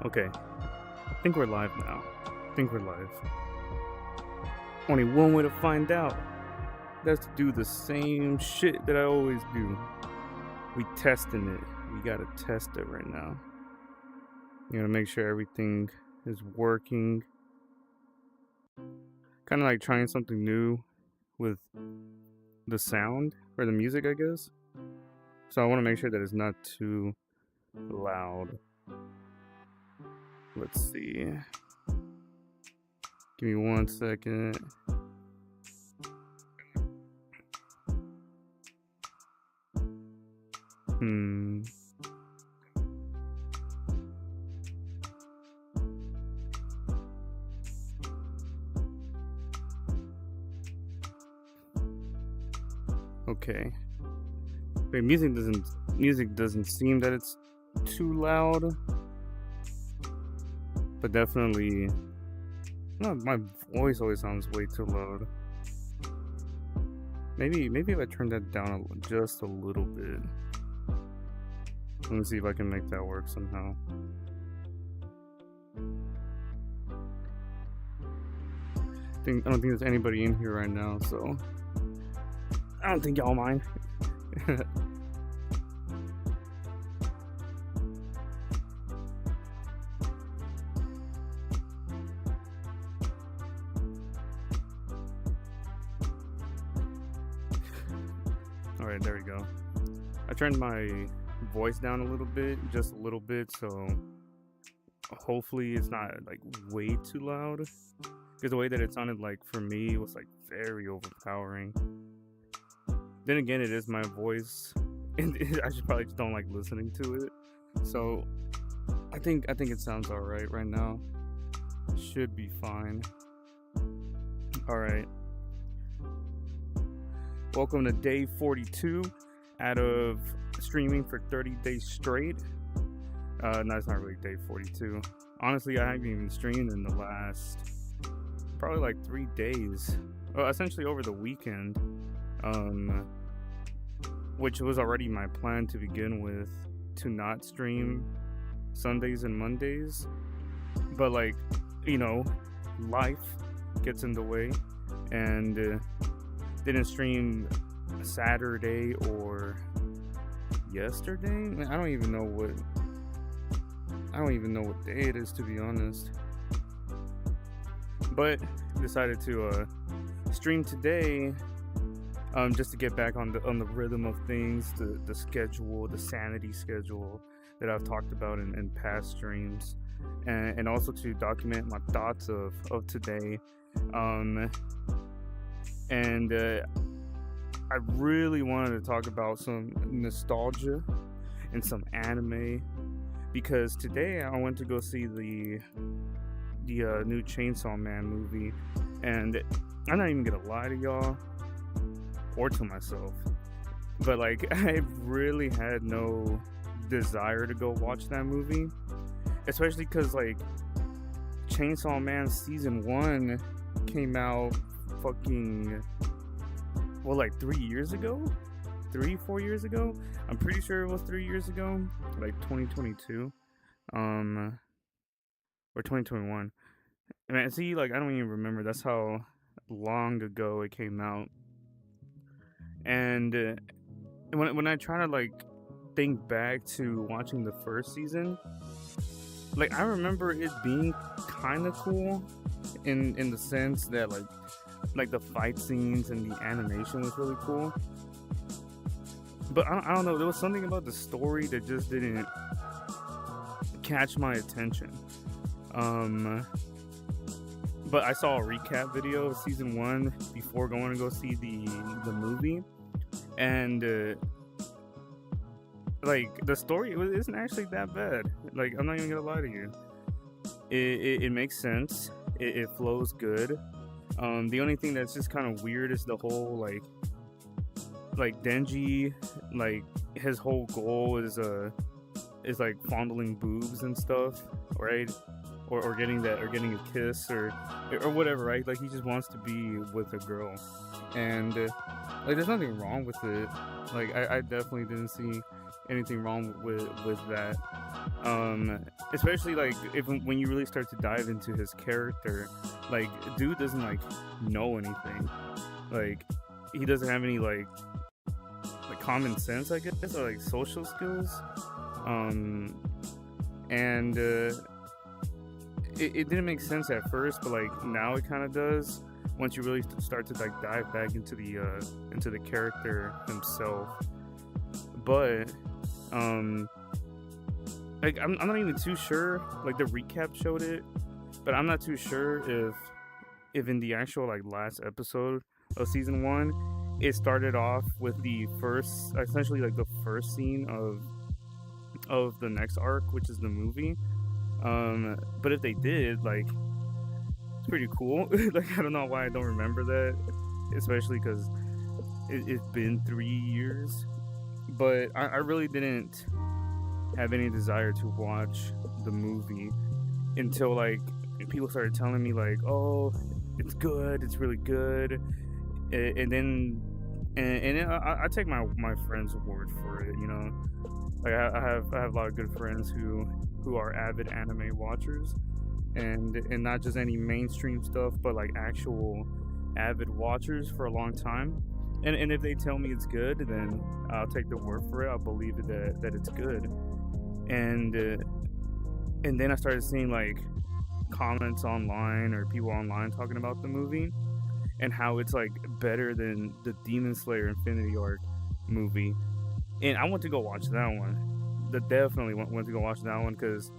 Okay, I think we're live now. I think we're live. Only one way to find out. That's to do the same shit that I always do. We testing it. We gotta test it right now. You gotta make sure everything is working. Kind of like trying something new with the sound or the music, I guess. So I want to make sure that it's not too loud. Let's see. Give me 1 second. Okay. Wait, music doesn't seem that it's too loud. But definitely, no, my voice always sounds way too loud. Maybe if I turn that down just a little bit. Let me see if I can make that work somehow. I don't think there's anybody in here right now, so I don't think y'all mind. Alright, there we go. I turned my voice down a little bit, just a little bit, so hopefully it's not like way too loud. Because the way that it sounded like for me was like very overpowering. Then again, it is my voice, and I should probably just don't like listening to it. So I think it sounds alright right now. Should be fine. Alright. Welcome to day 42 out of streaming for 30 days straight. No, it's not really day 42. Honestly, I haven't even streamed in the last probably like 3 days. Well, essentially over the weekend. Which was already my plan to begin with, to not stream Sundays and Mondays. But like, you know, life gets in the way, and didn't stream Saturday or yesterday. I don't even know what day it is, to be honest. But decided to stream today, just to get back on the rhythm of things, the schedule, the sanity schedule that I've talked about in past streams, and also to document my thoughts of today. And I really wanted to talk about some nostalgia and some anime, because today I went to go see the new Chainsaw Man movie, and I'm not even gonna lie to y'all or to myself, but like I really had no desire to go watch that movie, especially because like Chainsaw Man season 1 came out fucking, well, like 3 years ago, 4 years ago. I'm pretty sure it was 3 years ago, like 2022, or 2021. Man, see, like I don't even remember. That's how long ago it came out. And when I try to like think back to watching the first season, like I remember it being kind of cool in the sense that like the fight scenes and the animation was really cool. But I don't know, there was something about the story that just didn't catch my attention. But I saw a recap video of season 1 before going to go see the movie, and like the story isn't actually that bad. Like, I'm not even gonna lie to you. It makes sense. It flows good. The only thing that's just kind of weird is the whole like Denji, like his whole goal is like fondling boobs and stuff, right? Or getting a kiss or whatever, right? Like he just wants to be with a girl, and like there's nothing wrong with it. Like I definitely didn't see anything wrong with that. Especially like if when you really start to dive into his character, like dude doesn't like know anything. Like he doesn't have any like common sense, I guess, or like social skills. And it didn't make sense at first, but like now it kind of does once you really start to like dive back into the character himself. But like I'm not even too sure. Like the recap showed it, but I'm not too sure if in the actual like last episode of season 1 it started off with the first, essentially like the first scene of the next arc, which is the movie. But if they did, like, it's pretty cool. Like I don't know why I don't remember that, especially because it's been 3 years. But I really didn't have any desire to watch the movie until like people started telling me like, oh, it's good, it's really good. And then I take my friend's word for it, you know. Like I have a lot of good friends who are avid anime watchers, and not just any mainstream stuff, but like actual avid watchers for a long time. And if they tell me it's good, then I'll take their word for it. I'll believe it that it's good. And then I started seeing like comments online or people online talking about the movie and how it's like better than the Demon Slayer Infinity Arc movie. And I went to go watch that one. Definitely went to go watch that one because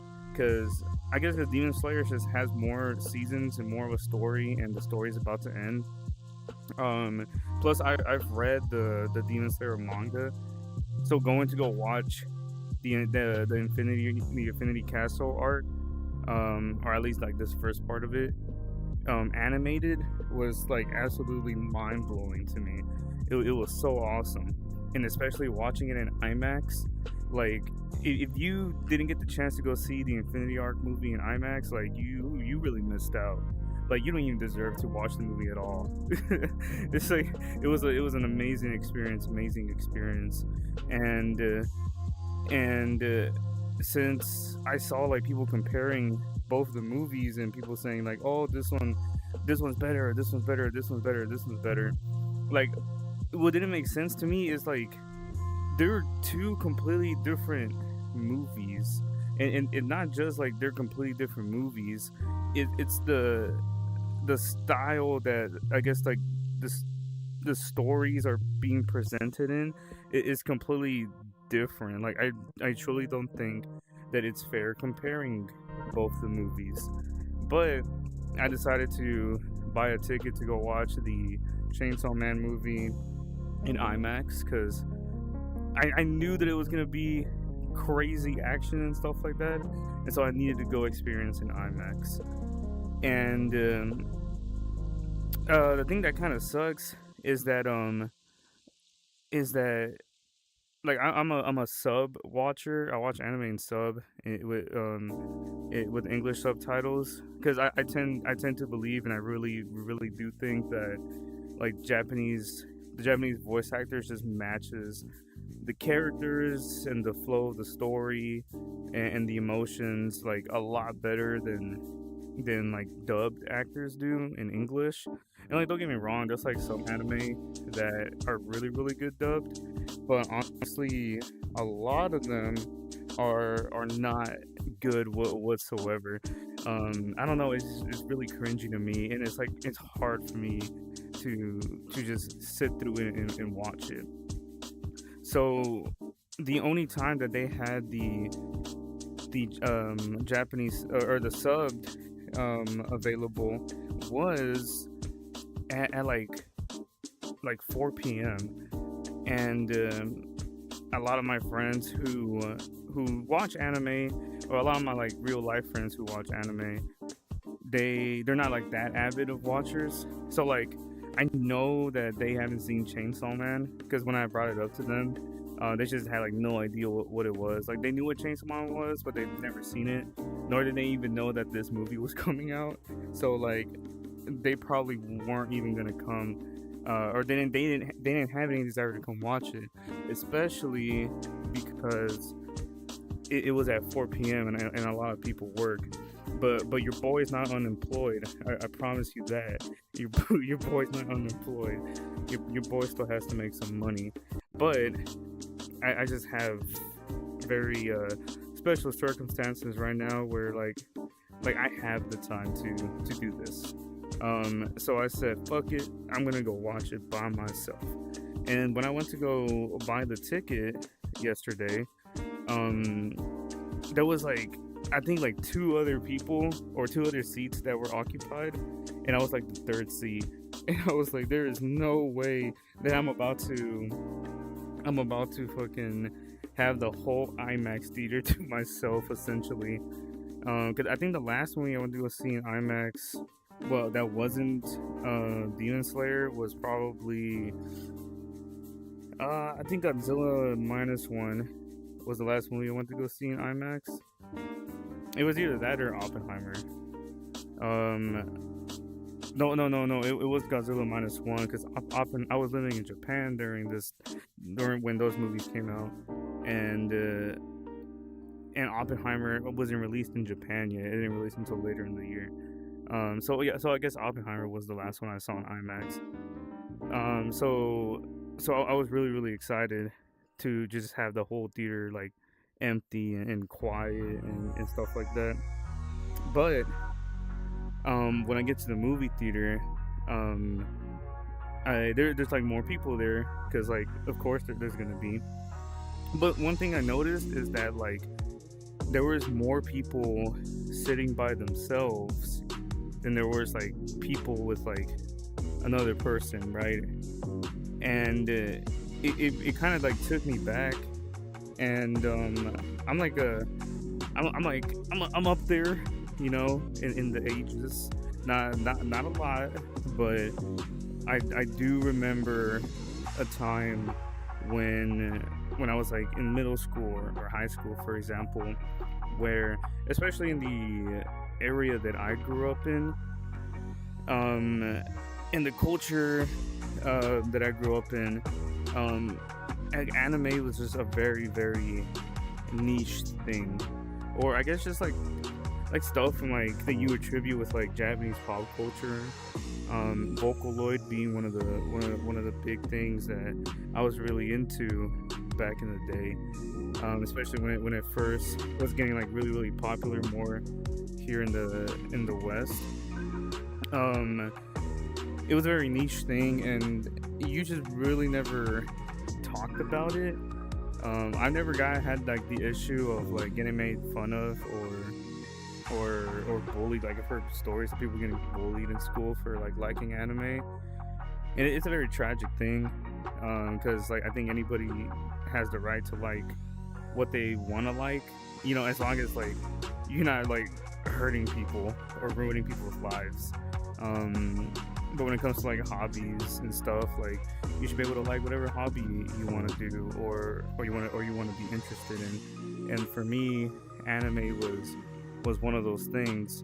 I guess the Demon Slayer just has more seasons and more of a story, and the story's about to end. Plus I've read the Demon Slayer manga, so going to go watch the Infinity Castle arc, or at least like this first part of it, animated, was like absolutely mind blowing to me. It was so awesome, and especially watching it in IMAX. Like if you didn't get the chance to go see the Infinity Arc movie in IMAX, like you really missed out. Like you don't even deserve to watch the movie at all. It's like it was an amazing experience, and since I saw like people comparing both the movies and people saying like, oh, this one's better, this one's better, this one's better, this one's better, like what didn't make sense to me is like they're two completely different movies, and not just like they're completely different movies. It's the style that I guess like the stories are being presented in is completely different. Like I truly don't think that it's fair comparing both the movies. But I decided to buy a ticket to go watch the Chainsaw Man movie in IMAX because I knew that it was gonna be crazy action and stuff like that, and so I needed to go experience in IMAX. And the thing that kind of sucks is that like I'm a sub watcher. I watch anime in sub with English subtitles because I tend to believe, and I really do think that like the Japanese voice actors just matches the characters and the flow of the story and the emotions like a lot better than like dubbed actors do in English. And like don't get me wrong, there's like some anime that are really good dubbed, but honestly a lot of them are not good whatsoever. I don't know, it's really cringy to me, and it's hard for me to just sit through it and watch it. So the only time that they had the Japanese or the subbed available was at like 4 p.m. and a lot of my friends who watch anime, or a lot of my like real life friends who watch anime, they're not like that avid of watchers. So like I know that they haven't seen Chainsaw Man because when I brought it up to them, they just had like no idea what it was. Like they knew what Chainsaw Man was, but they've never seen it, nor did they even know that this movie was coming out. So like they probably weren't even gonna come or they didn't have any desire to come watch it, especially because it was at 4 p.m. And a lot of people work. But your boy is not unemployed. I promise you that. Your boy's not unemployed. Your boy still has to make some money. But I just have very special circumstances right now where like I have the time to do this. So I said, fuck it, I'm gonna go watch it by myself. And when I went to go buy the ticket yesterday, there was like, I think like two other people or two other seats that were occupied, and I was like the third seat. And I was like, there is no way that I'm about to fucking have the whole IMAX theater to myself, essentially. Because I think the last movie I went to go see in IMAX, well, that wasn't Demon Slayer, was probably I think Godzilla -1 was the last movie I went to go see in IMAX. It was either that or Oppenheimer. No. It was Godzilla -1 because I was living in Japan during when those movies came out, and Oppenheimer wasn't released in Japan yet. It didn't release until later in the year. So I guess Oppenheimer was the last one I saw in IMAX. So I was really, really excited to just have the whole theater like empty and quiet and stuff like that. But when I get to the movie theater, there's like more people there because like of course there's gonna be. But one thing I noticed is that like there was more people sitting by themselves than there was like people with like another person, right? And it kind of like took me back, and I'm up there, you know, in the ages, not a lot, but I do remember a time when I was like in middle school or high school, for example, where especially in the area that I grew up in the culture that I grew up in, anime was just a very, very niche thing, or I guess just like stuff from like that you attribute with like Japanese pop culture. Vocaloid being one of the big things that I was really into back in the day, especially when it first was getting like really, really popular more here in the West. It was a very niche thing, and you just really never talked about it. I never had like the issue of like getting made fun of or bullied. Like I've heard stories of people getting bullied in school for like liking anime, and it's a very tragic thing, because like I think anybody has the right to like what they want to like, you know, as long as like you're not like hurting people or ruining people's lives. But when it comes to like hobbies and stuff, like you should be able to like whatever hobby you want to do or you want to be interested in. And for me, anime was one of those things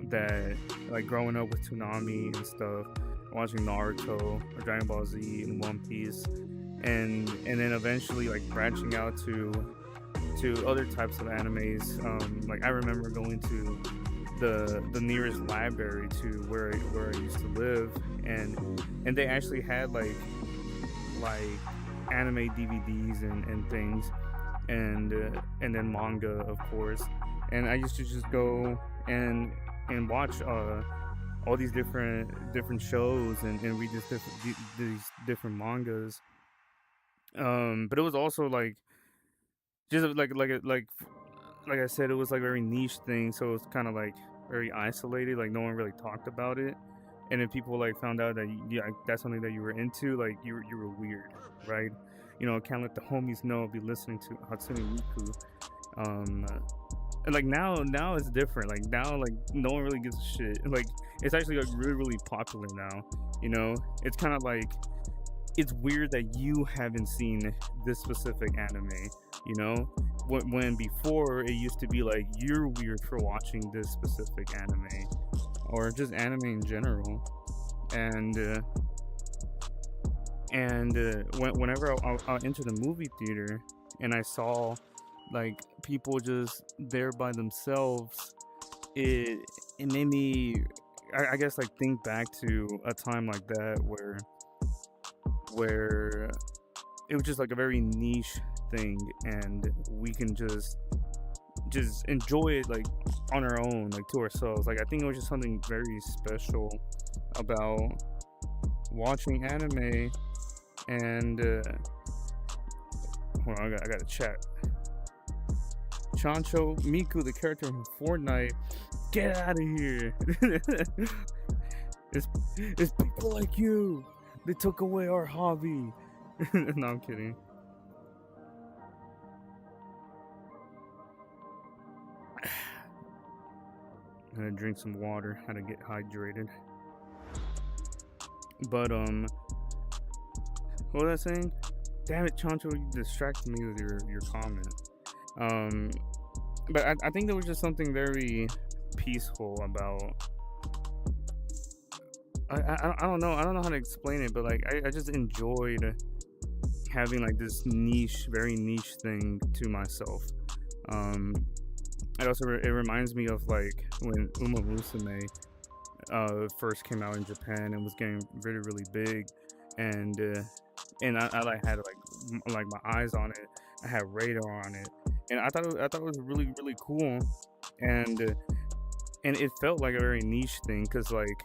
that, like, growing up with Toonami and stuff, watching Naruto or Dragon Ball Z and One Piece, and then eventually like branching out to other types of animes. Like I remember going to the nearest library to where I used to live, and they actually had like anime DVDs and things, and then manga, of course. And I used to just go and watch all these different shows and read these different mangas. But it was also like just like I said, it was like a very niche thing, so it was kind of like very isolated. Like no one really talked about it, and if people like found out that that's something that you were into, like you were weird, right? You know, can't let the homies know I'll be listening to Hatsune Miku. And like now it's different. Like now, like no one really gives a shit. Like it's actually like really, really popular now. You know, it's kind of like it's weird that you haven't seen this specific anime. You know, when before it used to be like you're weird for watching this specific anime, or just anime in general. And And whenever I'll enter the movie theater and I saw like people just there by themselves, it it made me, I guess, like think back to a time like that where it was just like a very niche thing, and we can just enjoy it like on our own, like to ourselves. Like I think it was just something very special about watching anime. And hold on, I got to chat. Chancho Miku, the character from Fortnite, get out of here! it's people like you. They took away our hobby. No, I'm kidding. I'm gonna drink some water. How to get hydrated. But what was I saying? Damn it, Chancho, you distracted me with your comment. But I think there was just something very peaceful about. I don't know. I don't know how to explain it, but like I just enjoyed having like this niche, very niche thing to myself. It also it reminds me of like when Uma Musume first came out in Japan and was getting really really big, and I like had like my eyes on it. I had radar on it, and I thought it was really really cool, and it felt like a very niche thing because like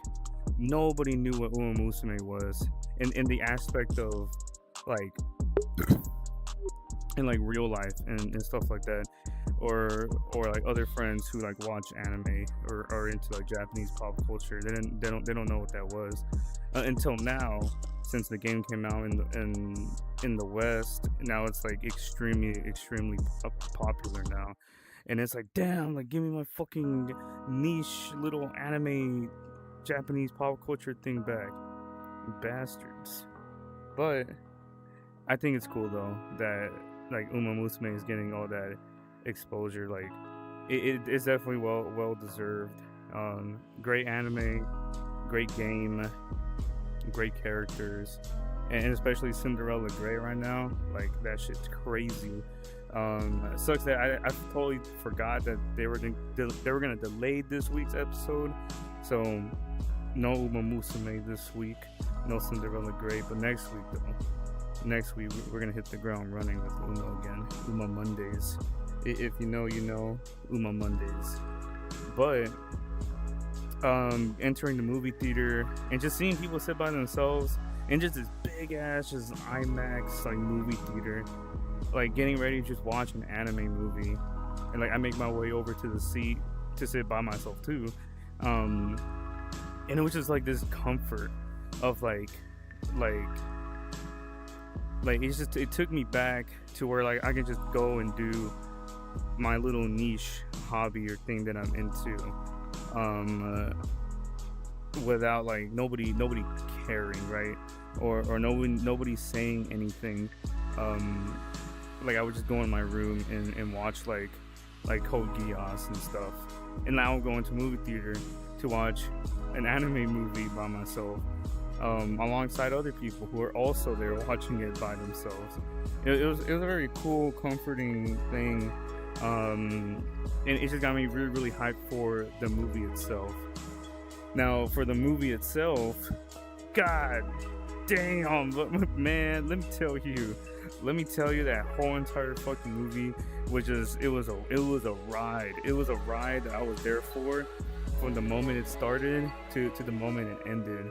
nobody knew what Uma Musume was in the aspect of like in like real life and stuff like that, or like other friends who like watch anime or are into like Japanese pop culture. They don't know what that was until now, since the game came out in the West. Now it's like extremely popular now, and it's like, damn, like give me my fucking niche little anime Japanese pop culture thing back, bastards. But I think it's cool though that like Uma Musume is getting all that exposure. Like it's definitely well deserved. Great anime, great game, great characters, and especially Cinderella Grey right now. Like that shit's crazy. It sucks that I totally forgot that they were gonna delay this week's episode, so no Uma Musume this week, no Cinderella Grey. But next week though, next week we're gonna hit the ground running with Uma again. Uma Mondays. If you know, you know. Uma Mondays. But entering the movie theater and just seeing people sit by themselves in just this big ass just IMAX like movie theater, like getting ready to just watch an anime movie, and like I make my way over to the seat to sit by myself too, and it was just like this comfort of like it took me back to where like I can just go and do my little niche hobby or thing that I'm into, without like nobody caring, right? Or nobody saying anything. Like I would just go in my room and watch like Code Geass and stuff, and now I'm going to movie theater to watch an anime movie by myself, alongside other people who are also there watching it by themselves. It was a very cool, comforting thing, and it just got me really really hyped for the movie itself. Now for the movie itself, god damn, man, let me tell you that whole entire fucking movie was just it was a ride. It was a ride that I was there for from the moment it started to the moment it ended.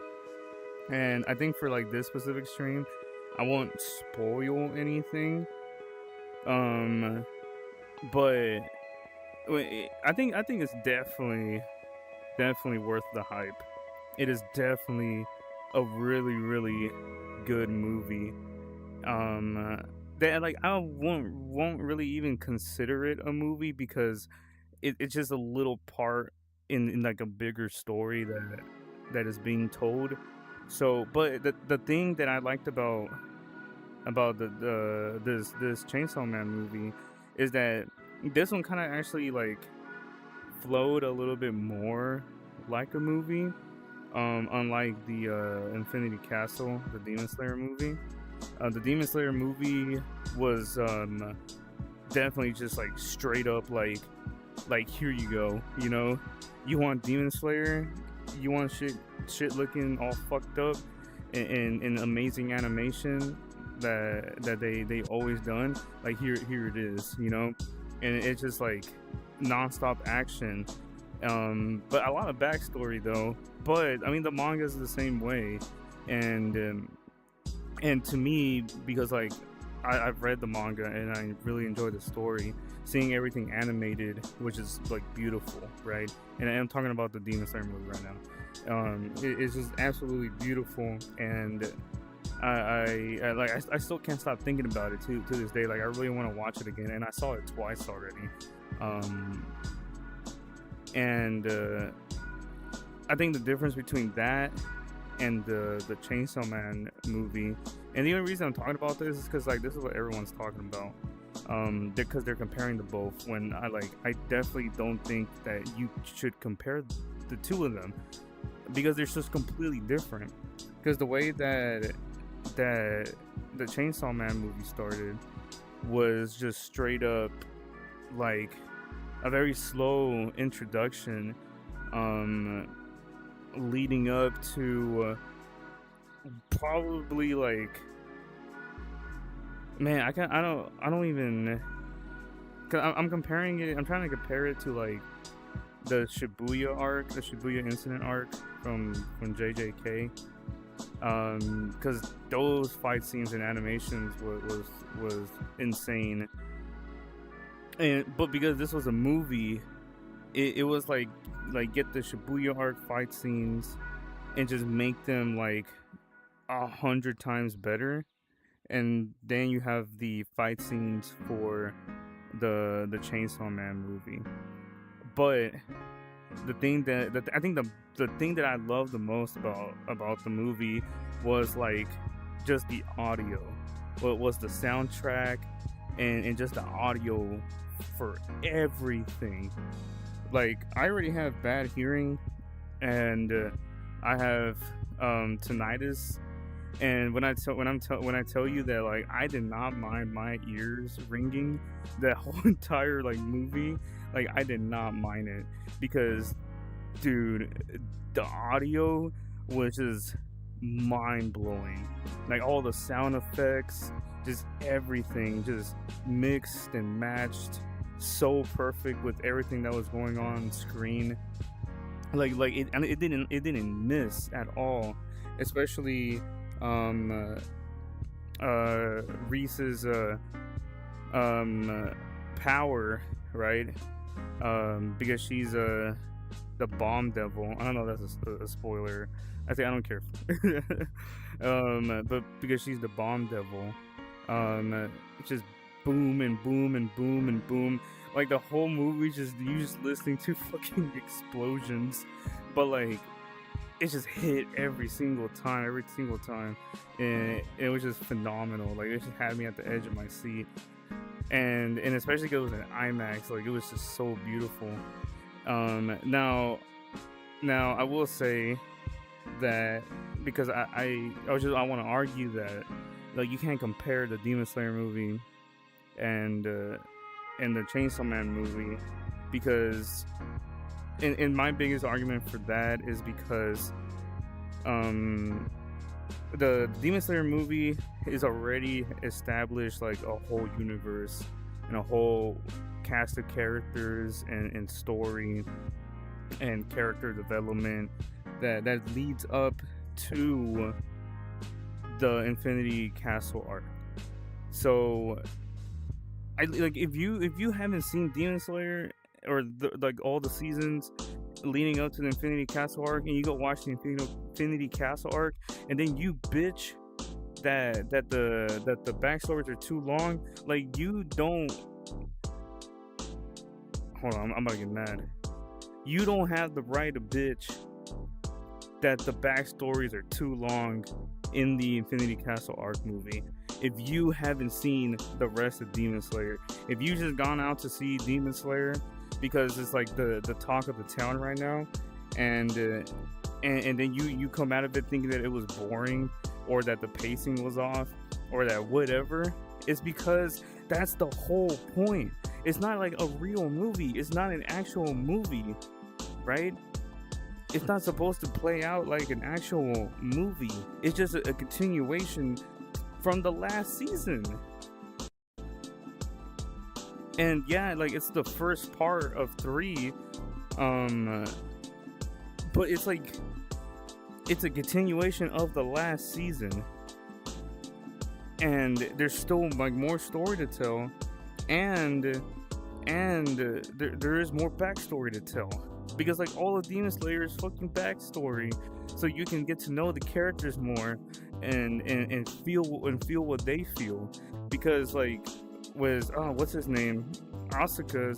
And I think for like this specific stream, I won't spoil anything, but I think it's definitely worth the hype. It is definitely a really really good movie. That like I won't really even consider it a movie because it's just a little part in like a bigger story that is being told. So, but the thing that I liked about this Chainsaw Man movie is that this one kind of actually like flowed a little bit more like a movie. Unlike the Infinity Castle, the Demon Slayer movie. The Demon Slayer movie was definitely just like straight up like here you go, you know, you want Demon Slayer, you want shit looking all fucked up and amazing animation that they always done, like here it is, you know, and it's just like nonstop action, but a lot of backstory though. But I mean the manga is the same way, and to me, because like I've read the manga and I really enjoy the story, seeing everything animated, which is like beautiful, right? And I'm talking about the Demon Slayer movie right now. It's just absolutely beautiful, and I still can't stop thinking about it to this day. Like I really want to watch it again, and I saw it twice already. And I think the difference between that and the Chainsaw Man movie, and the only reason I'm talking about this is because like this is what everyone's talking about, because they're comparing the both, when I definitely don't think that you should compare the two of them, because they're just completely different. Because the way that the Chainsaw Man movie started was just straight up like a very slow introduction, leading up to probably like, man, I don't even, cause I'm comparing it, I'm trying to compare it to like the Shibuya arc, the Shibuya incident arc from JJK, because those fight scenes and animations was insane. But because this was a movie, it was like get the Shibuya arc fight scenes and just make them like 100 times better, and then you have the fight scenes for the Chainsaw Man movie. But the thing that I think the thing that I love the most about the movie was like just the audio. What was the soundtrack and just the audio for everything. Like I already have bad hearing, and I have tinnitus. And when I tell you that like I did not mind my ears ringing that whole entire like movie, like I did not mind it, because dude, the audio was just mind blowing. Like all the sound effects, just everything, just mixed and matched so perfect with everything that was going on screen. Like it didn't miss at all, especially Reese's power, right? Because she's the bomb devil. I don't know if that's a spoiler. I don't care. But because she's the bomb devil, it's just boom and boom and boom and boom. Like the whole movie, you just listening to fucking explosions, but like it just hit every single time, and it was just phenomenal. Like it just had me at the edge of my seat, and especially because it was an IMAX, like it was just so beautiful. Now I will say that, because I want to argue that like you can't compare the Demon Slayer movie and the Chainsaw Man movie, because and my biggest argument for that is because the Demon Slayer movie is already established like a whole universe and a whole cast of characters and story and character development that leads up to the Infinity Castle arc. So I like, if you haven't seen Demon Slayer or like all the seasons leading up to the Infinity Castle arc, and you go watch the Infinity Castle arc, and then you bitch that the backstories are too long, like you don't. Hold on, I'm about to get mad. You don't have the right to bitch that the backstories are too long in the Infinity Castle arc movie if you haven't seen the rest of Demon Slayer. If you just gone out to see Demon Slayer because it's like the talk of the town right now, and and then you come out of it thinking that it was boring, or that the pacing was off, or that whatever. It's because that's the whole point. It's not like a real movie. It's not an actual movie, right? It's not supposed to play out like an actual movie. It's just a continuation from the last season. And yeah, like, it's the first part of 3, but it's like, it's a continuation of the last season, and there's still like more story to tell, and there is more backstory to tell, because like all of Demon Slayer's fucking backstory, so you can get to know the characters more, and feel what they feel, because like what's his name, Asuka,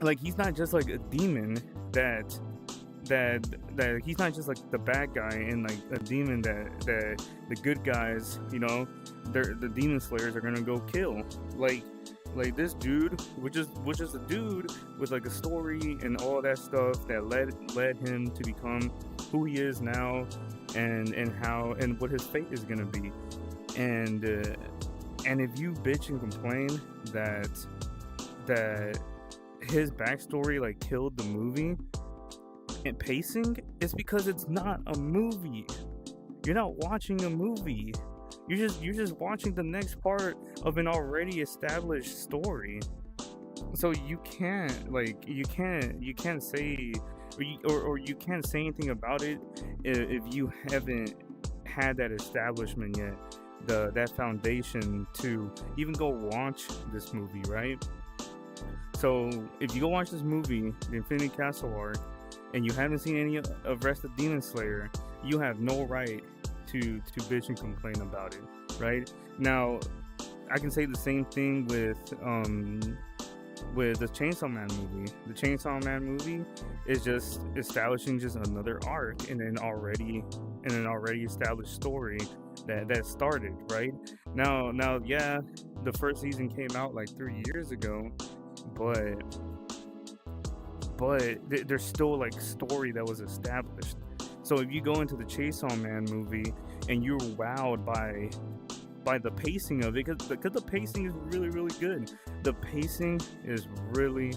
like, he's not just like a demon that he's not just like the bad guy, and like a demon that the good guys, the Demon Slayers are gonna go kill. Like this dude, which is a dude with like a story and all that stuff that led him to become who he is now, and how and what his fate is gonna be. And if you bitch and complain that his backstory like killed the movie and pacing, it's because it's not a movie. You're not watching a movie. You're just watching the next part of an already established story. So you can't say, or you can't say anything about it if you haven't had that establishment yet, that foundation to even go watch this movie, right? So if you go watch this movie, the Infinity Castle arc, and you haven't seen any of rest of Demon Slayer, you have no right to bitch and complain about it, right? Now, I can say the same thing with the Chainsaw Man movie. The Chainsaw Man movie is just establishing just another arc in an already established story that started, right? Now, yeah, the first season came out like 3 years ago, but there's still like story that was established. So if you go into the Chainsaw Man movie and you're wowed by the pacing of it, because the pacing is really, really good. The pacing is really,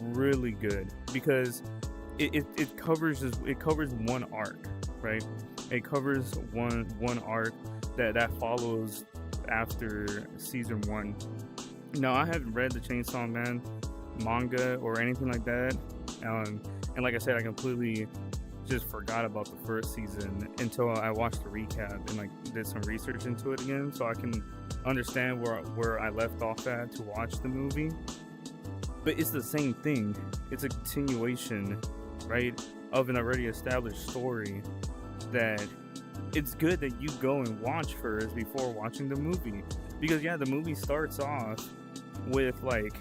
really good, because it covers one arc, right? It covers one arc that follows after season 1. Now, I haven't read the Chainsaw Man manga or anything like that, and like I said, I completely just forgot about the first season until I watched the recap and like did some research into it again, so I can understand where I left off at to watch the movie. But it's the same thing. It's a continuation, right, of an already established story that it's good that you go and watch first before watching the movie. Because yeah, the movie starts off with like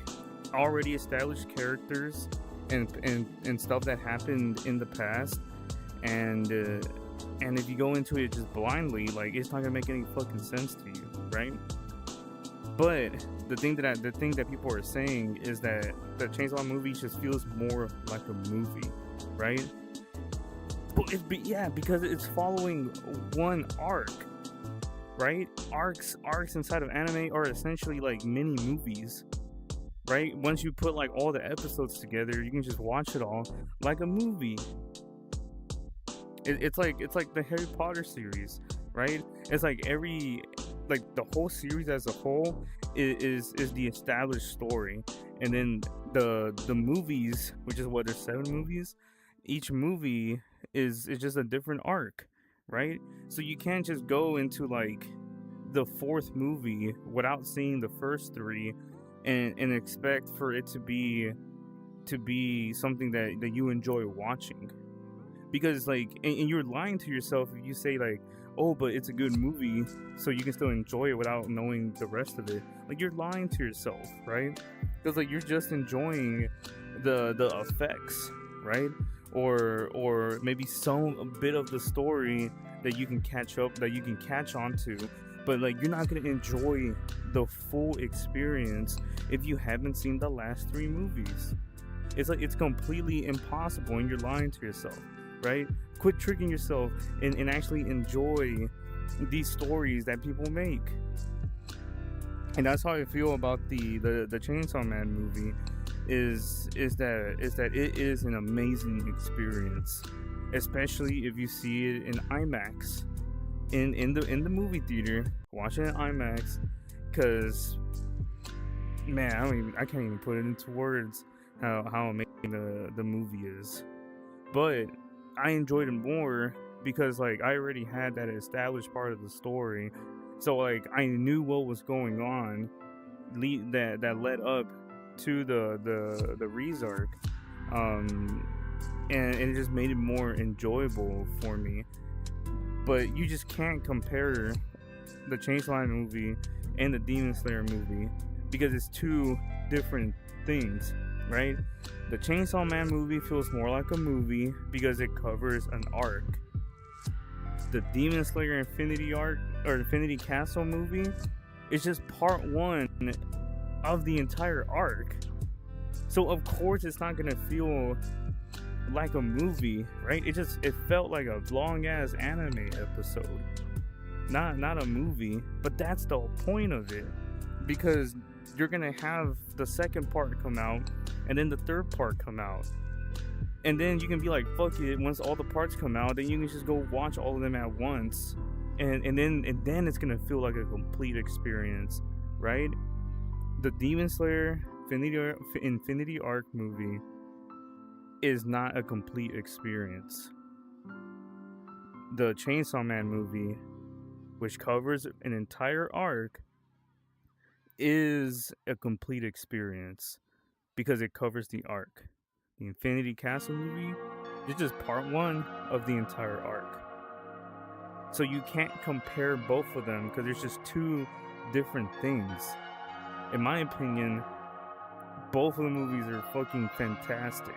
already established characters and stuff that happened in the past, and if you go into it just blindly, like, it's not gonna make any fucking sense to you, right? But the thing that people are saying is that the Chainsaw movie just feels more like a movie, right? But because it's following one arc, right? Arcs inside of anime are essentially like mini movies, right? Once you put like all the episodes together, you can just watch it all like a movie. It's like the Harry Potter series, right? It's like the whole series as a whole is the established story, and then the movies, which is what, there's 7 movies. Each movie is just a different arc, right? So you can't just go into like the 4th movie without seeing the first 3 and expect for it to be something that you enjoy watching. Because like, and you're lying to yourself if you say like, oh, but it's a good movie, so you can still enjoy it without knowing the rest of it. Like, you're lying to yourself, right? Because like, you're just enjoying the effects, right? Or maybe a bit of the story that you can catch onto, but like, you're not gonna enjoy the full experience if you haven't seen the last 3 movies. it's completely impossible, and you're lying to yourself, right? Quit tricking yourself and actually enjoy these stories that people make. And that's how I feel about the Chainsaw Man movie. Is that it is an amazing experience, especially if you see it in IMAX, in the movie theater, watching it in IMAX, because man, I can't even put it into words how amazing the movie is. But I enjoyed it more because like I already had that established part of the story, so like I knew what was going on, that led up to the ReZark, and it just made it more enjoyable for me. But you just can't compare the Chainsaw Man movie and the Demon Slayer movie because it's two different things, right? The Chainsaw Man movie feels more like a movie because it covers an arc. The Demon Slayer Infinity Castle movie is just part one of the entire arc. So of course it's not gonna feel like a movie, right? It felt like a long ass anime episode, not a movie. But that's the whole point of it, because you're gonna have the second part come out and then the third part come out, and then you can be like, fuck it, once all the parts come out, then you can just go watch all of them at once, and then it's gonna feel like a complete experience, right? The Demon Slayer Infinity Arc movie is not a complete experience. The Chainsaw Man movie, which covers an entire arc, is a complete experience because it covers the arc. The Infinity Castle movie is just part one of the entire arc. So you can't compare both of them because there's just two different things. In my opinion, both of the movies are fucking fantastic.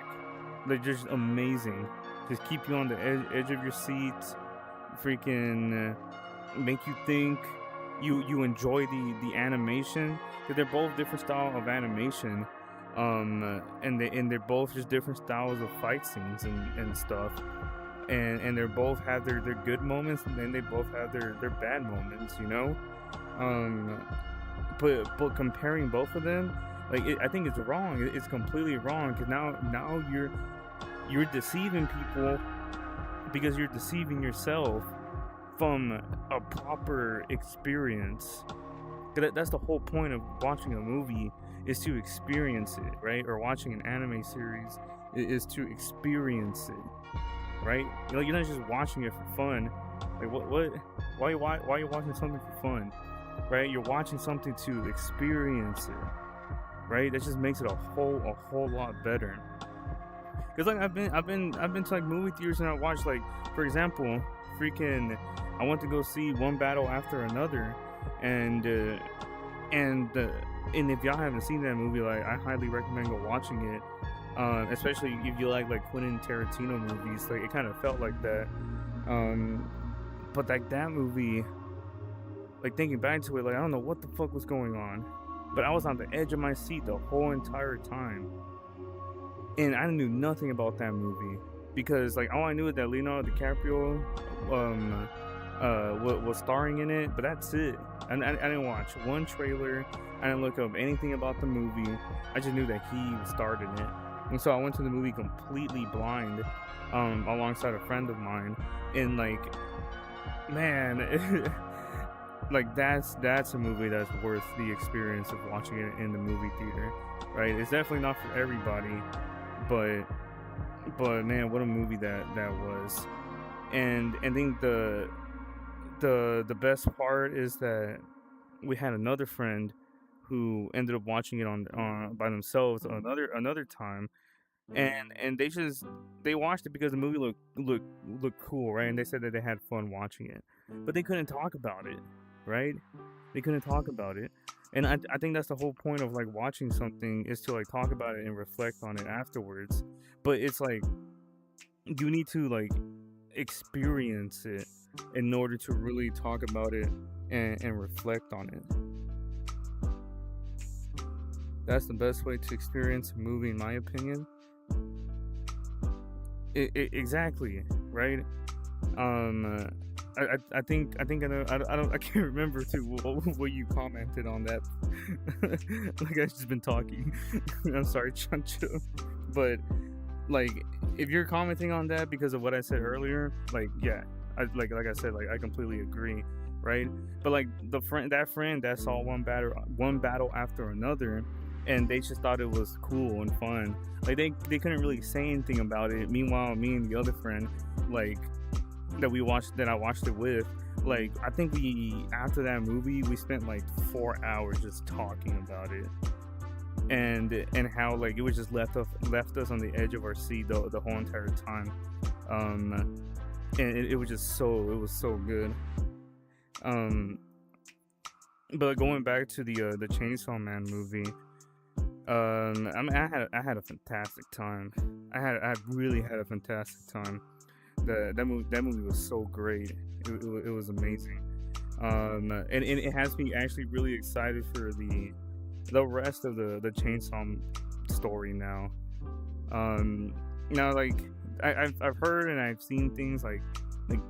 They're just amazing. Just keep you on the edge of your seat. Freaking make you think. You enjoy the animation, because they're both different style of animation. And they're both just different styles of fight scenes and stuff. And they both have their good moments, and then they both have their bad moments, you know. But comparing both of them, like I think it's wrong. It's completely wrong, because now you're deceiving people because you're deceiving yourself from a proper experience. That's the whole point of watching a movie, is to experience it, right? Or watching an anime series is to experience it, right? You know, you're not just watching it for fun. Like why are you watching something for fun, right? You're watching something to experience it, right? That just makes it a whole lot better. Because like I've been to like movie theaters and I watched, like, for example, freaking I went to go see one battle after another, and if y'all haven't seen that movie, like, I highly recommend go watching it, especially if you like Quentin Tarantino movies. Like, it kind of felt like that, but like that movie, like thinking back to it, like I don't know what the fuck was going on, but I was on the edge of my seat the whole entire time, and I knew nothing about that movie because like all I knew is that Leonardo DiCaprio was starring in it, but that's it. I didn't watch one trailer. I didn't look up anything about the movie. I just knew that he starred in it, and so I went to the movie completely blind, alongside a friend of mine, and like, man, like that's a movie that's worth the experience of watching it in the movie theater, right? It's definitely not for everybody, but man, what a movie that was. And I think the best part is that we had another friend who ended up watching it on by themselves another time, and they watched it because the movie looked cool, right? And they said that they had fun watching it, but they couldn't talk about it, right? They couldn't talk about it, and I think that's the whole point of like watching something, is to like talk about it and reflect on it afterwards. But it's like you need to like experience it in order to really talk about it and reflect on it. That's the best way to experience a movie, in my opinion, exactly, right. I know, I can't remember too what you commented on that. Like I've just been talking. I'm sorry, Chancho, but like if you're commenting on that because of what I said earlier, like yeah, like I said, like I completely agree, right? But like that friend that saw one battle after another, and they just thought it was cool and fun. Like they couldn't really say anything about it. Meanwhile, me and the other friend, like that I watched it with, like I think we after that movie we spent like 4 hours just talking about it, and how like it was just left us on the edge of our seat the whole entire time. um and it was just it was so good. um but going back to the Chainsaw Man movie, I mean, I had a fantastic time. I really had a fantastic time. That movie was so great. It was amazing. And it has me actually really excited for the rest of the Chainsaw story now. Um, Now like I've heard and I've seen things like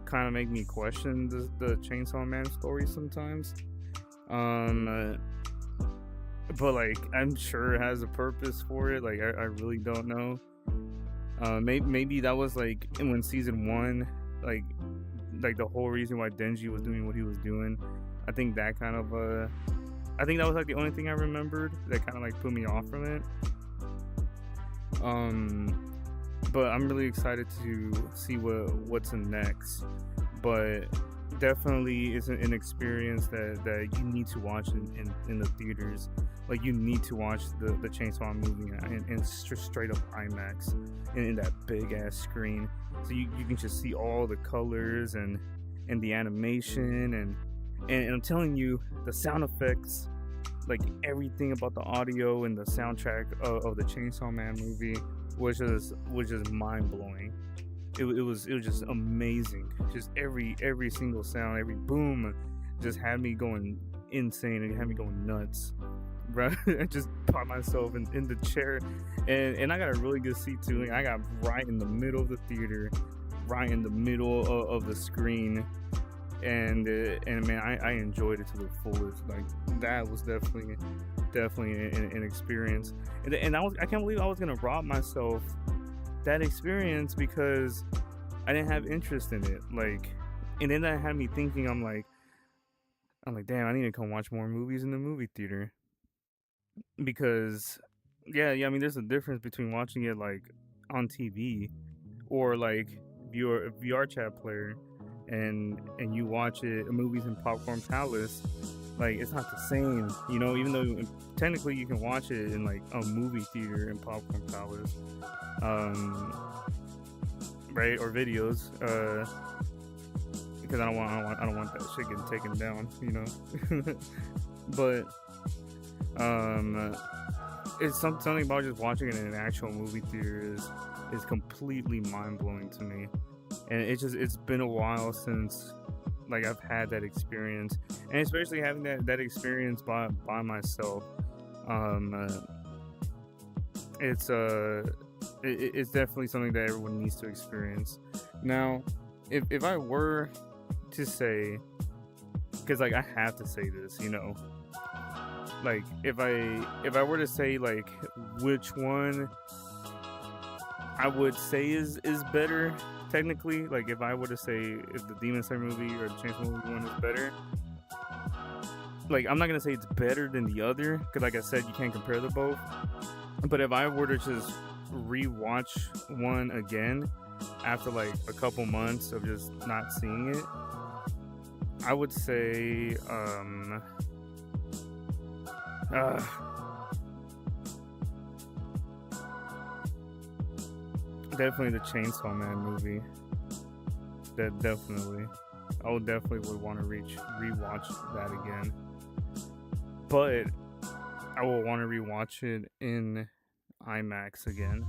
kind of make me question the Chainsaw Man story sometimes. Um, but like I'm sure it has a purpose for it. Like I really don't know. Maybe that was like when season one, like the whole reason why Denji was doing what he was doing. I think that kind of I think that was like the only thing I remembered that kind of like put me off from it. Um, but I'm really excited to see what's next. But definitely is an experience that you need to watch in the theaters. Like you need to watch the Chainsaw movie in straight up IMAX in that big ass screen, so you can just see all the colors and the animation and I'm telling you, the sound effects, like everything about the audio and the soundtrack of the Chainsaw Man movie was just mind blowing. It was just amazing. Just every single sound, every boom, just had me going insane. It had me going nuts. Right, I just put myself in the chair, and I got a really good seat too. Like, I got right in the middle of the theater, right in the middle of the screen, and man, I enjoyed it to the fullest. Like that was definitely an experience, and I can't believe I was gonna rob myself that experience because I didn't have interest in it. Like, and then that had me thinking. I'm like, damn, I need to come watch more movies in the movie theater because, yeah. I mean, there's a difference between watching it like on TV or like your VRChat player, and you watch it movies in Popcorn Palace. Like it's not the same, even though technically you can watch it in like a movie theater in Popcorn Palace, um right, or videos, because I don't want that shit getting taken down, but it's something about just watching it in an actual movie theater is completely mind-blowing to me. And it's been a while since like I've had that experience, and especially having that experience by myself. It's it's definitely something that everyone needs to experience. Now, if I were to say, because like I have to say this, like if I were to say like which one I would say is better, technically, like if I were to say if the Demon Slayer movie or the Chainsaw movie one is better, like I'm not gonna say it's better than the other because like I said, you can't compare the both. But if I were to just rewatch one again after like a couple months of just not seeing it, I would say definitely the Chainsaw Man movie. That definitely, I would definitely would want to rewatch that again. But I will want to rewatch it in IMAX again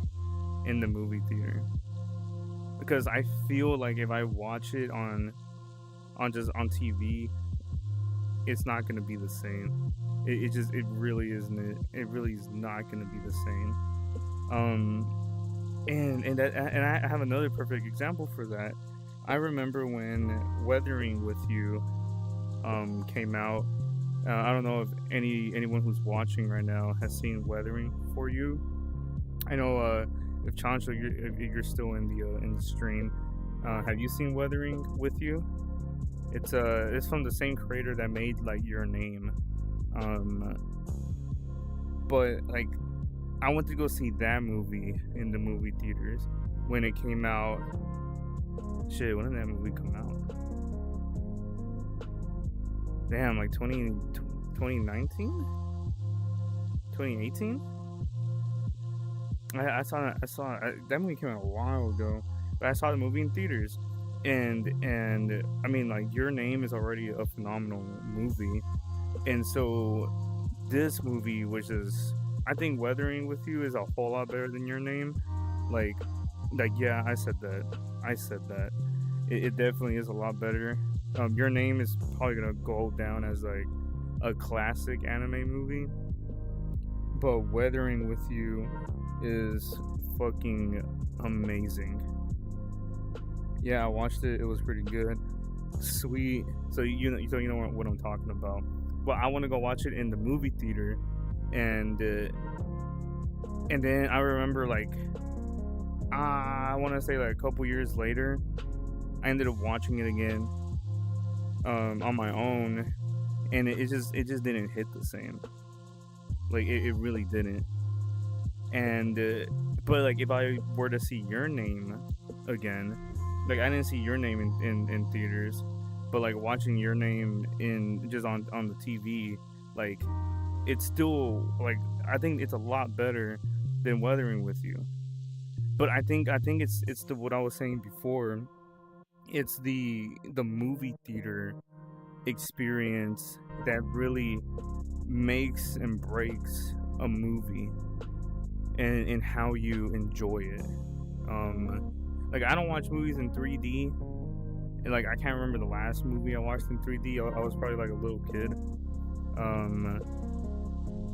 in the movie theater because I feel like if I watch it on TV, it's not gonna be the same. It really isn't. It really is not gonna be the same. And I have another perfect example for that. I remember when Weathering with You came out. I don't know if anyone who's watching right now has seen Weathering for You. I know if Chancho, if you're still in the stream, have you seen Weathering with You? It's from the same creator that made like Your Name, um, but like I went to go see that movie in the movie theaters when it came out. Shit, when did that movie come out? Damn, like 2019, 2018. I saw that movie came out a while ago, but I saw the movie in theaters, and I mean like Your Name is already a phenomenal movie, and so this movie, which is I think Weathering with You is a whole lot better than Your Name, like yeah, I said that it definitely is a lot better. Your Name is probably gonna go down as like a classic anime movie, but Weathering with You is fucking amazing. Yeah, I watched it. It was pretty good. Sweet. So you know what I'm talking about. But I want to go watch it in the movie theater, and then I remember like I want to say like a couple years later, I ended up watching it again on my own, and it just didn't hit the same. Like it really didn't. And but like if I were to see Your Name again, like I didn't see Your Name in theaters, but like watching Your Name in just on the TV, like it's still like I think it's a lot better than Weathering with You. But I think it's the what I was saying before. It's the movie theater experience that really makes and breaks a movie, and how you enjoy it. Like I don't watch movies in 3D, and like I can't remember the last movie I watched in 3D. I was probably like a little kid. Um,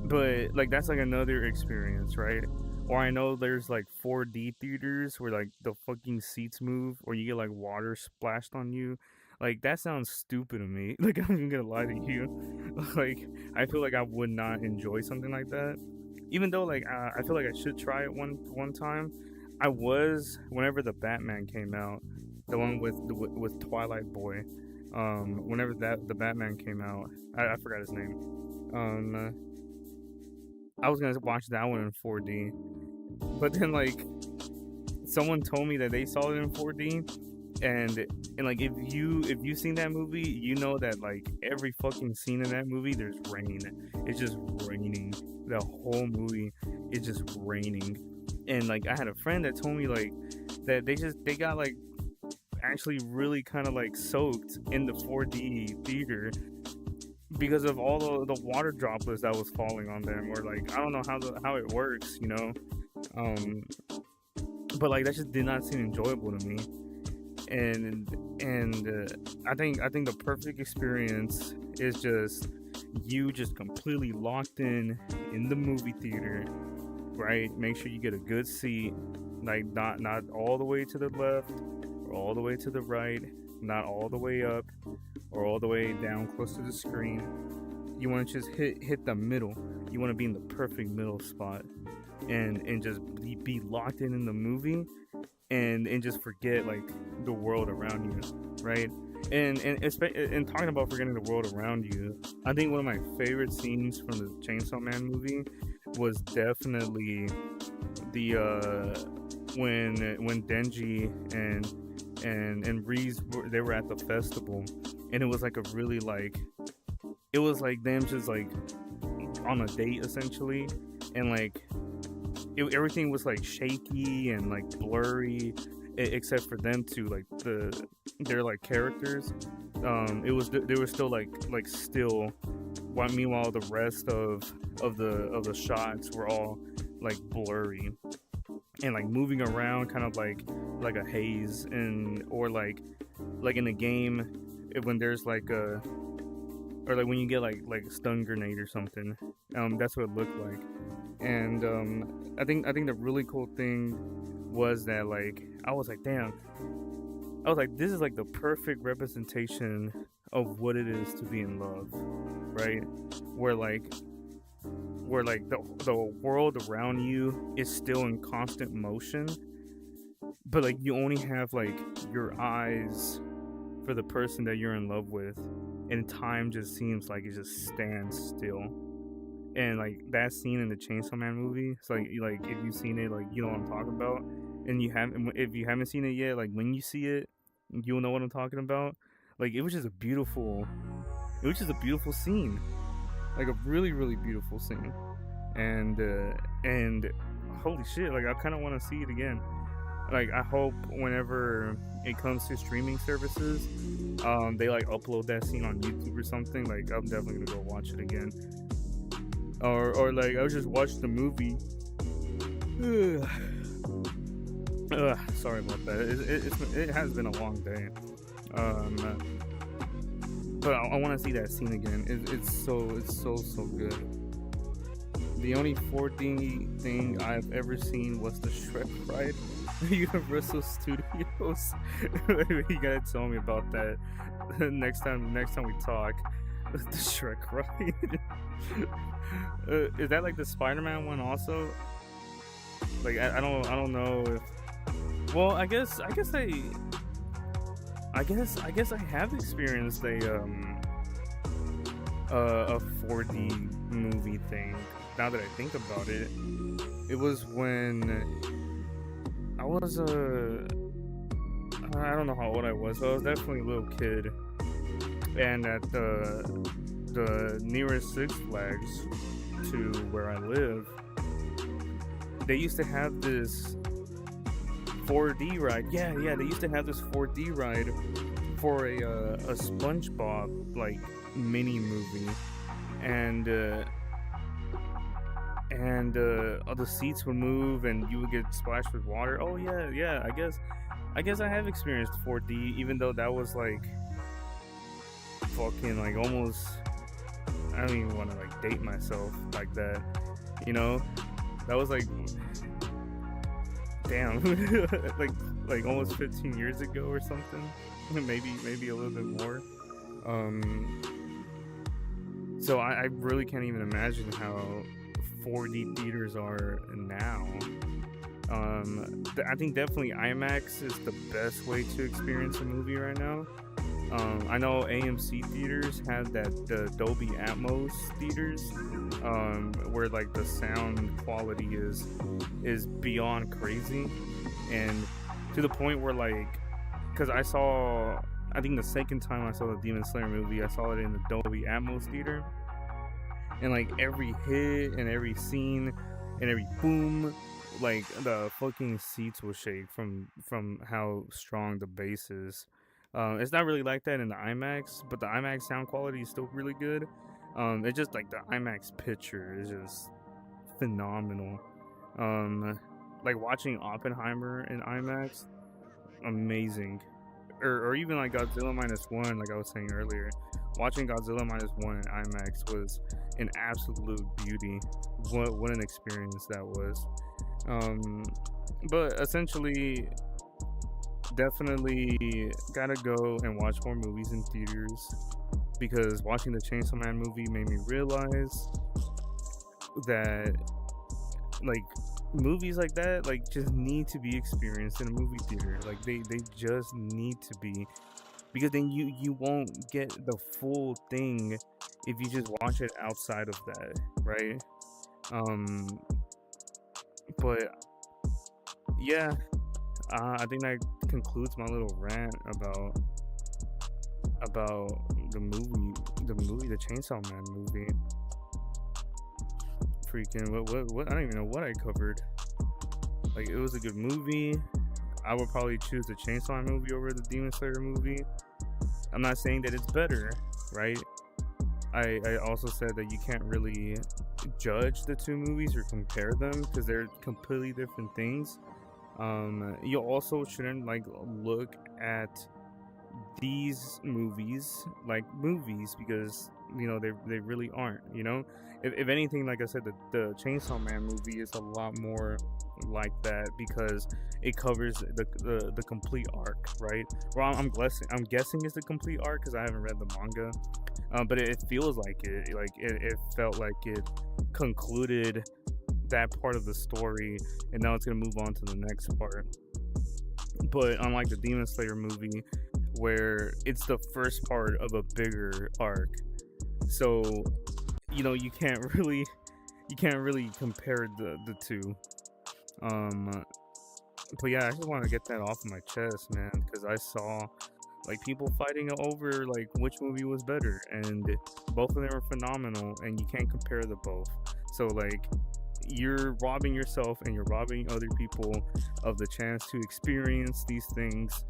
but like that's like another experience, right? Or I know there's like 4D theaters where like the fucking seats move, or you get like water splashed on you. Like that sounds stupid to me. Like I'm not gonna lie to you. Like I feel like I would not enjoy something like that. Even though like I feel like I should try it one time. I was whenever the Batman came out, the one with Twilight Boy. Whenever that the Batman came out, I forgot his name. Um, I was gonna watch that one in 4D, but then like someone told me that they saw it in 4D, and like if you seen that movie, you know that like every fucking scene in that movie there's rain. It's just raining. The whole movie is just raining. And like I had a friend that told me like that they got like actually really kind of like soaked in the 4D theater because of all the water droplets that was falling on them, or like I don't know how it works, you know. Um, but like that just did not seem enjoyable to me. And I think the perfect experience is just you just completely locked in the movie theater, right? Make sure you get a good seat, like not all the way to the left or all the way to the right, not all the way up or all the way down close to the screen. You want to just hit the middle. You want to be in the perfect middle spot, and just be locked in the movie, and just forget like the world around you, right? And talking about forgetting the world around you, I think one of my favorite scenes from the Chainsaw Man movie was definitely the when Denji and Reese they were at the festival, and it was like a really like it was like them just like on a date essentially, and like everything was like shaky and like blurry, except for them two, like their like characters. It was they were still like still. While meanwhile the rest of the shots were all like blurry and like moving around, kind of like a haze, and or like in a game when there's like a or like when you get like a stun grenade or something. That's what it looked like. And I think the really cool thing was that like I was like, damn, I was like, this is like the perfect representation of what it is to be in love, right? Where like the world around you is still in constant motion, but like you only have like your eyes for the person that you're in love with, and time just seems like it just stands still. And like that scene in the Chainsaw Man movie, it's like if you've seen it, like you know what I'm talking about. And you haven't, if you haven't seen it yet, like when you see it, you'll know what I'm talking about. Like it was just a beautiful scene, like a really really beautiful scene. And holy shit, like I kind of want to see it again. Like I hope whenever it comes to streaming services, they like upload that scene on YouTube or something. Like I'm definitely gonna go watch it again. Or like I was just watching the movie. Sorry about that. It has been a long day. But I want to see that scene again. It's so good. The only 4D thing I've ever seen was the Shrek ride at Universal Studios. You gotta tell me about that next time we talk. The Shrek ride. Is that like the Spider-Man one also? Like I don't know if. Well, I guess I have experienced a 4D movie thing. Now that I think about it, it was when I was I don't know how old I was, but I was definitely a little kid, and at the nearest Six Flags to where I live, they used to have this 4D ride. Yeah, they used to have this 4D ride for a SpongeBob like mini movie, and all the seats would move and you would get splashed with water. Oh yeah. I guess I have experienced 4D, even though that was like fucking like almost. I don't even want to like date myself like that, you know. That was like, damn, like almost 15 years ago or something. maybe a little bit more. So I really can't even imagine how 4D theaters are now. I think definitely IMAX is the best way to experience a movie right now. I know AMC theaters have the Dolby Atmos theaters, where like the sound quality is beyond crazy, and to the point where like, because I think the second time I saw the Demon Slayer movie, I saw it in the Dolby Atmos theater, and like every hit and every scene and every boom, like the fucking seats will shake from how strong the bass is. It's not really like that in the IMAX, but the IMAX sound quality is still really good. It's just like the IMAX picture is just phenomenal. Like watching Oppenheimer in IMAX, amazing. Or even like Godzilla -1, like I was saying earlier. Watching Godzilla -1 in IMAX was an absolute beauty. What an experience that was. But essentially, definitely gotta go and watch more movies in theaters, because watching the Chainsaw Man movie made me realize that like movies like that like just need to be experienced in a movie theater. Like they just need to be, because then you won't get the full thing if you just watch it outside of that, right? But yeah, I think that concludes my little rant about the movie, the Chainsaw Man movie. Freaking what I don't even know what I covered. Like, it was a good movie. I would probably choose the Chainsaw Man movie over the Demon Slayer movie. I'm not saying that it's better, right? I also said that you can't really judge the two movies or compare them because they're completely different things. You also shouldn't like look at these movies like movies, because they really aren't. If anything, like I said, the Chainsaw Man movie is a lot more like that because it covers the complete arc, right? Well, I'm guessing it's the complete arc because I haven't read the manga, but it feels like it. Like it felt like it concluded that part of the story, and now it's gonna move on to the next part. But unlike the Demon Slayer movie, where it's the first part of a bigger arc, so you can't really compare the two. But yeah, I just want to get that off of my chest, man, because I saw like people fighting over like which movie was better, and both of them are phenomenal, and you can't compare the both. So like, you're robbing yourself and you're robbing other people of the chance to experience these things,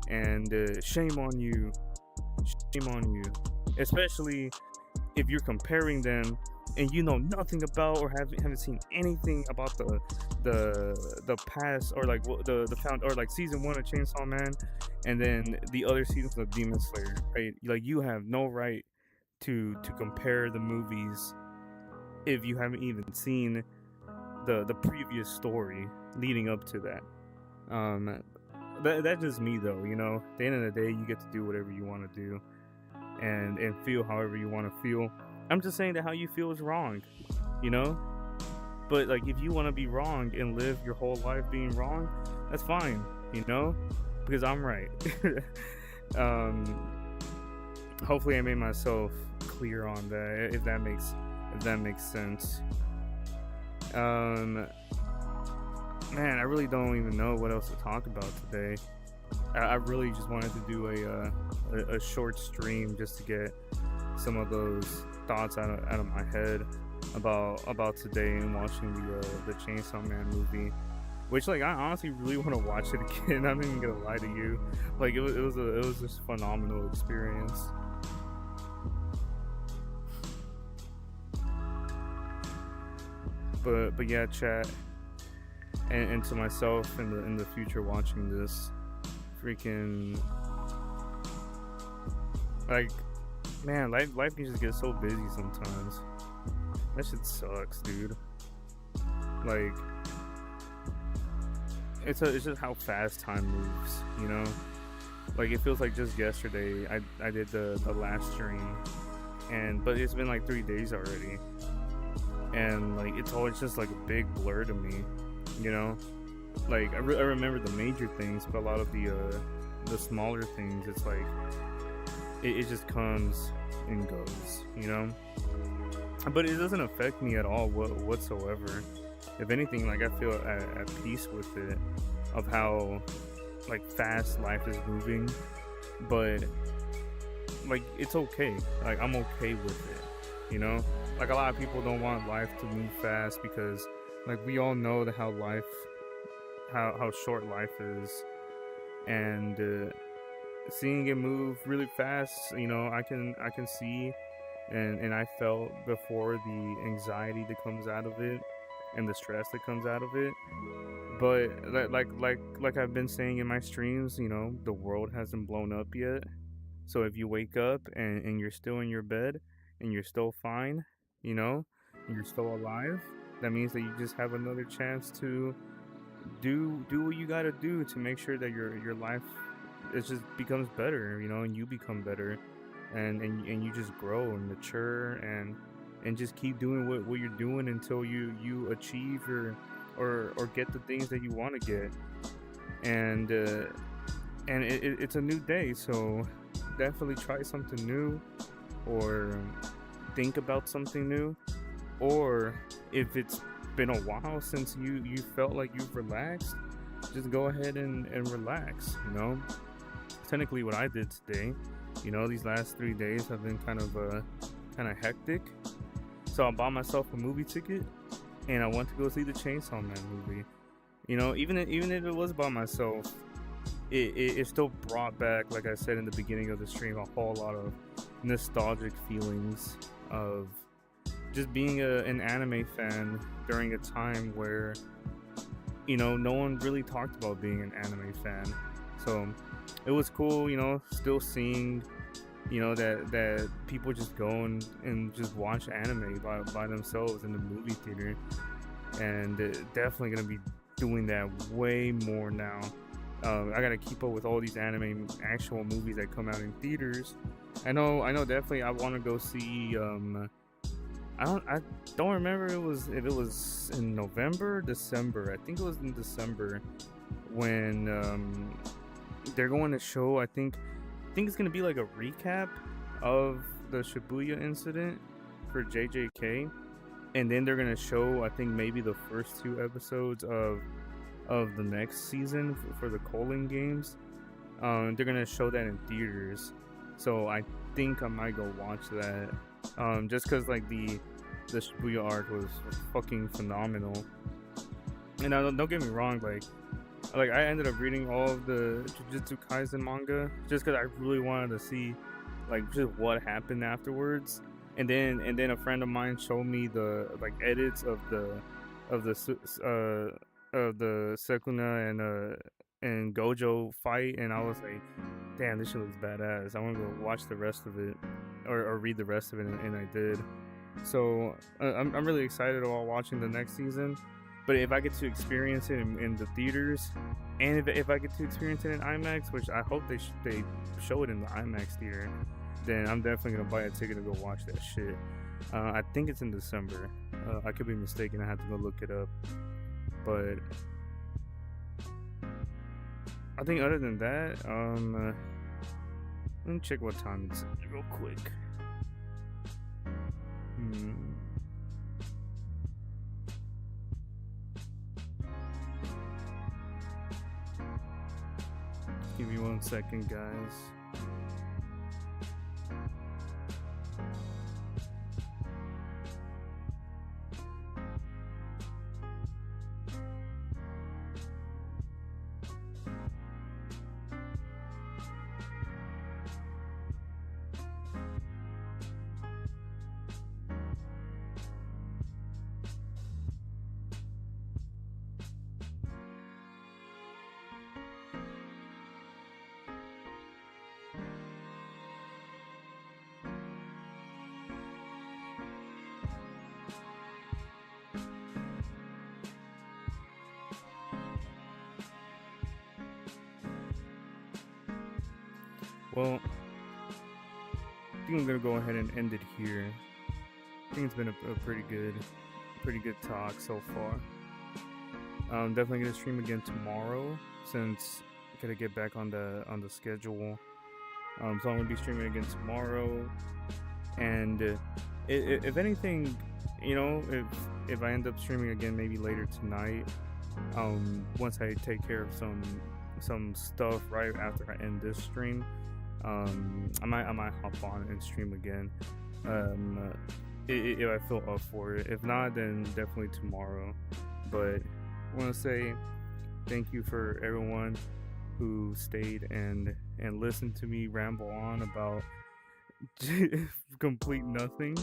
and shame on you, especially if you're comparing them and you know nothing about or haven't seen anything about the past, or like the found, or like season 1 of Chainsaw Man and then the other seasons of Demon Slayer, right? Like, you have no right to compare the movies if you haven't even seen the previous story leading up to that. That's just me though. At the end of the day, you get to do whatever you want to do and feel however you want to feel. I'm just saying that how you feel is wrong, but like, if you want to be wrong and live your whole life being wrong, that's fine, because I'm right. Hopefully I made myself clear on that, if that makes sense. Man, I really don't even know what else to talk about today. I really just wanted to do a short stream just to get some of those thoughts out of my head about today and watching the Chainsaw Man movie, which, like, I honestly really want to watch it again. I'm not even gonna lie to you. Like, it was just a phenomenal experience. But yeah, chat, and to myself in the future watching this, freaking, like, man, life can just get so busy sometimes. That shit sucks, dude. Like, it's just how fast time moves, Like, it feels like just yesterday I did the last stream, but it's been like 3 days already, and like, it's always just like a big blur to me, Like, I remember the major things, but a lot of the smaller things, it's like it just comes and goes, But it doesn't affect me at all whatsoever. If anything, like, I feel at peace with it, of how like fast life is moving. But like, it's okay. Like, I'm okay with it, Like, a lot of people don't want life to move fast because, like, we all know that how short life is, and seeing it move really fast, I can see, and I felt before the anxiety that comes out of it and the stress that comes out of it. But like I've been saying in my streams, the world hasn't blown up yet. So if you wake up and you're still in your bed and you're still fine, and you're still alive, that means that you just have another chance to do what you gotta do to make sure that your life, it just becomes better, and you become better, and you just grow and mature, and just keep doing what you're doing until you achieve or get the things that you want to get. And it's a new day, so definitely try something new, or think about something new, or if it's been a while since you felt like you've relaxed, just go ahead and relax. Technically what I did today, these last 3 days have been kind of hectic, so I bought myself a movie ticket and I went to go see the Chainsaw Man movie. Even if it was by myself, it still brought back, like I said in the beginning of the stream, a whole lot of nostalgic feelings of just being an anime fan during a time where no one really talked about being an anime fan. So it was cool, still seeing that people just go and just watch anime by themselves in the movie theater, and definitely gonna be doing that way more now. I gotta keep up with all these anime actual movies that come out in theaters. I know, definitely. I want to go see. I don't remember if it was in November, December. I think it was in December when they're going to show. I think it's gonna be like a recap of the Shibuya incident for JJK, and then they're gonna show, I think, maybe the first 2 episodes of the next season for the Colon Games. They're gonna show that in theaters, so I think I might go watch that. Just because like the Shibuya arc was fucking phenomenal, and don't get me wrong, like I ended up reading all of the Jujutsu Kaisen manga just because I really wanted to see like just what happened afterwards, and then a friend of mine showed me the like edits of the Sukuna and Gojo fight, and I was like, damn, this shit looks badass. I want to go watch the rest of it or read the rest of it, and I did. So I'm really excited about watching the next season. But if I get to experience it in the theaters, and if I get to experience it in IMAX, which I hope they show it in the IMAX theater, then I'm definitely gonna buy a ticket to go watch that shit. I think it's in December. I could be mistaken. I have to go look it up. But I think other than that, let me check what time it's real quick. Give me 1 second, guys. Well, I think I'm gonna go ahead and end it here. I think it's been a pretty good talk so far. I'm definitely gonna stream again tomorrow since I gotta get back on the schedule. So I'm gonna be streaming again tomorrow, and if anything, if I end up streaming again maybe later tonight, once I take care of some stuff right after I end this stream. I might hop on and stream again if I feel up for it. If not, then definitely tomorrow. But I want to say thank you for everyone who stayed and listened to me ramble on about complete nothing.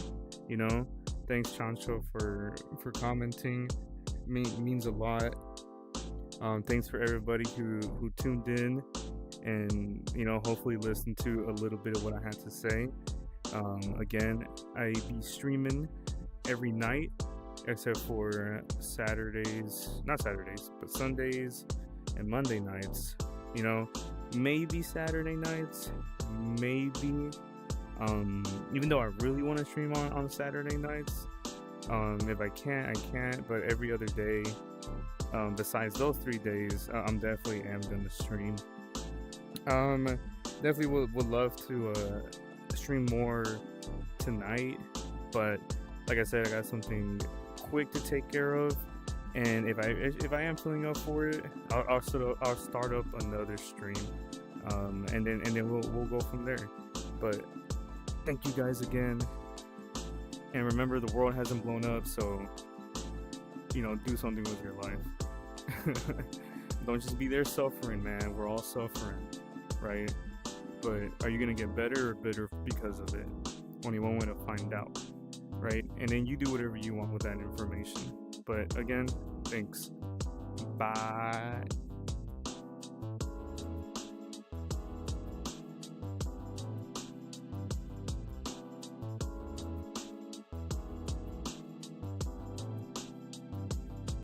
Thanks Chancho for commenting. Means a lot. Thanks for everybody who tuned in and hopefully listen to a little bit of what I had to say. Again, I be streaming every night except for not Saturdays, but Sundays and Monday nights. Maybe Saturday nights, maybe. Even though I really want to stream on Saturday nights, if I can't, I can't. But every other day, besides those 3 days, I'm definitely gonna stream. Definitely would love to stream more tonight, but like I said, I got something quick to take care of, and if I am feeling up for it, I'll start up another stream, and then we'll go from there. But thank you guys again, and remember, the world hasn't blown up, so do something with your life. Don't just be there suffering, man. We're all suffering, right? But are you gonna get better or bitter because of it? Only one way to find out, right? And then you do whatever you want with that information. But again, thanks. Bye.